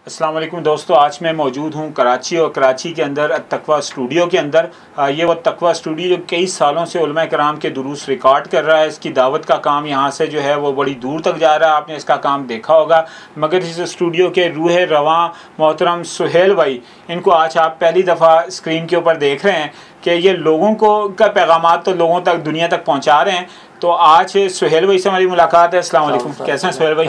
अस्सलाम वालेकुम दोस्तों, आज मैं मौजूद हूँ कराची और कराची के अंदर तकवा स्टूडियो के अंदर। ये वो तकवा स्टूडियो जो कई सालों से उलमा कराम के दुरूस रिकॉर्ड कर रहा है। इसकी दावत का काम यहाँ से जो है वो बड़ी दूर तक जा रहा है, आपने इसका काम देखा होगा। मगर इस स्टूडियो के रूह रवां मोहतरम सुहेल भाई, इनको आज आप पहली दफ़ा स्क्रीन के ऊपर देख रहे हैं कि ये लोगों को का पैगामात तो लोगों तक, दुनिया तक पहुँचा रहे हैं। तो आज सुहेल भाई से हमारी मुलाकात है। अस्सलाम वालेकुम, कैसे हैं सुहेल भाई?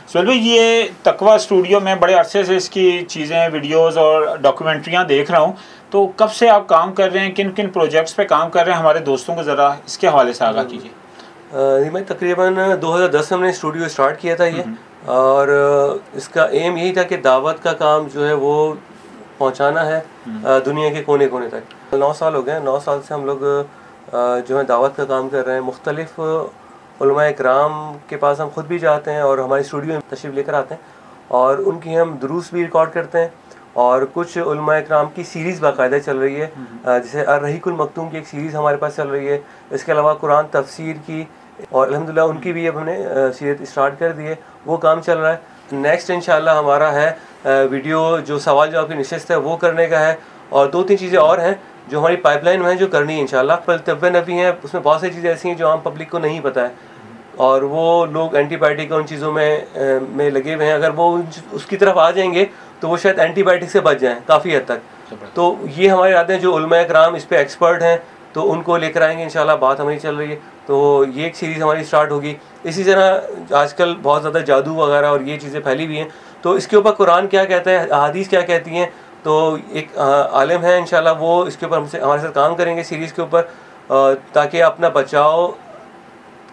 सुहेल भाई, ये तकवा स्टूडियो में बड़े अरसे से इसकी चीज़ें, वीडियोस और डॉक्यूमेंट्रियाँ देख रहा हूँ, तो कब से आप काम कर रहे हैं, किन किन प्रोजेक्ट्स पे काम कर रहे हैं, हमारे दोस्तों को ज़रा इसके हवाले से आगाह कीजिए। मैं तकरीबन 2010 में हमने स्टूडियो स्टार्ट किया था ये, और इसका एम यही था कि दावत का काम जो है वो पहुँचाना है दुनिया के कोने कोने तक। 9 साल हो गए, 9 साल से हम लोग जो है दावत का काम कर रहे हैं। मुख्तलिफ उलमा इकराम के पास हम खुद भी जाते हैं और हमारी स्टूडियो में तशरीफ़ लेकर आते हैं, और उनकी हम दुरूस भी रिकॉर्ड करते हैं। और कुछ उलमा इकराम की सीरीज़ बाकायदा चल रही है, जैसे अर्रहीकुल मक्तूम की एक सीरीज़ हमारे पास चल रही है। इसके अलावा कुरान तफसीर की, और अल्हम्दुलिल्लाह उनकी भी अब हमने सीरीज़ स्टार्ट कर दी है, वो काम चल रहा है। नेक्स्ट इंशाल्लाह हमारा है वीडियो जो सवाल जवाब की नशिस्त है वो करने का है, और 2-3 चीज़ें और हैं जो हमारी पाइपलाइन में है जो करनी है इंशाल्लाह। पर तब्बे नबी हैं, उसमें बहुत सारी चीज़ें ऐसी हैं जो आम पब्लिक को नहीं पता है, और वो लोग एंटीबायोटिक उन चीज़ों में लगे हुए हैं। अगर वो उसकी तरफ आ जाएंगे तो वो शायद एंटीबायोटिक से बच जाएँ काफ़ी हद तक। तो ये हमारे इरादे हैं, जो उलमा इकराम इस पर एक्सपर्ट हैं तो उनको लेकर आएंगे इंशाल्लाह। बात हमारी चल रही है, तो ये एक सीरीज़ हमारी स्टार्ट होगी। इसी तरह आजकल बहुत ज़्यादा जादू वगैरह और ये चीज़ें फैली हुई हैं, तो इसके ऊपर कुरान क्या कहता है, अहादीस क्या कहती हैं, तो एक आलिम है इंशाल्लाह, वो इसके ऊपर हमारे साथ काम करेंगे सीरीज़ के ऊपर, ताकि अपना बचाव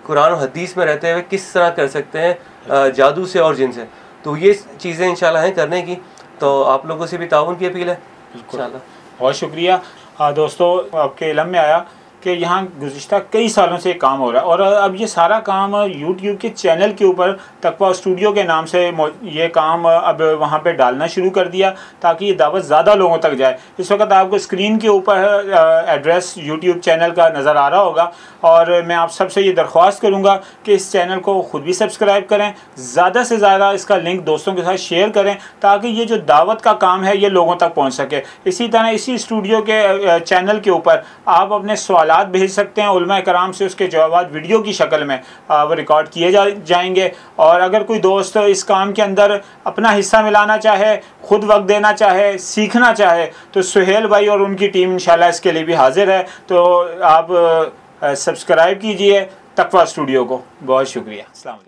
कुरान और हदीस में रहते हुए किस तरह कर सकते हैं जादू से और जिन से। तो ये चीज़ें इंशाल्लाह हैं करने की, तो आप लोगों से भी ताउन की अपील है इंशाल्लाह। बहुत शुक्रिया। दोस्तों, आपके इल्म में आया कि यहाँ गुज़िश्ता कई सालों से काम हो रहा है, और अब ये सारा काम यूट्यूब के चैनल के ऊपर तकवा स्टूडियो के नाम से ये काम अब वहाँ पे डालना शुरू कर दिया, ताकि ये दावत ज़्यादा लोगों तक जाए। इस वक्त आपको स्क्रीन के ऊपर एड्रेस यूट्यूब चैनल का नज़र आ रहा होगा, और मैं आप सबसे ये दरख्वास्त करूँगा कि इस चैनल को ख़ुद भी सब्सक्राइब करें, ज़्यादा से ज़्यादा इसका लिंक दोस्तों के साथ शेयर करें, ताकि ये जो दावत का काम है ये लोगों तक पहुँच सके। इसी तरह इसी स्टूडियो के चैनल के ऊपर आप अपने सवालात भेज सकते हैं उलमा कराम से, उसके जवाब वीडियो की शक्ल में वो रिकॉर्ड किए जाएंगे। और अगर कोई दोस्त इस काम के अंदर अपना हिस्सा मिलाना चाहे, खुद वक्त देना चाहे, सीखना चाहे, तो सुहेल भाई और उनकी टीम इंशाल्लाह इसके लिए भी हाजिर है। तो आप सब्सक्राइब कीजिए तकवा स्टूडियो को। बहुत शुक्रिया। अस्सलाम वालेकुम।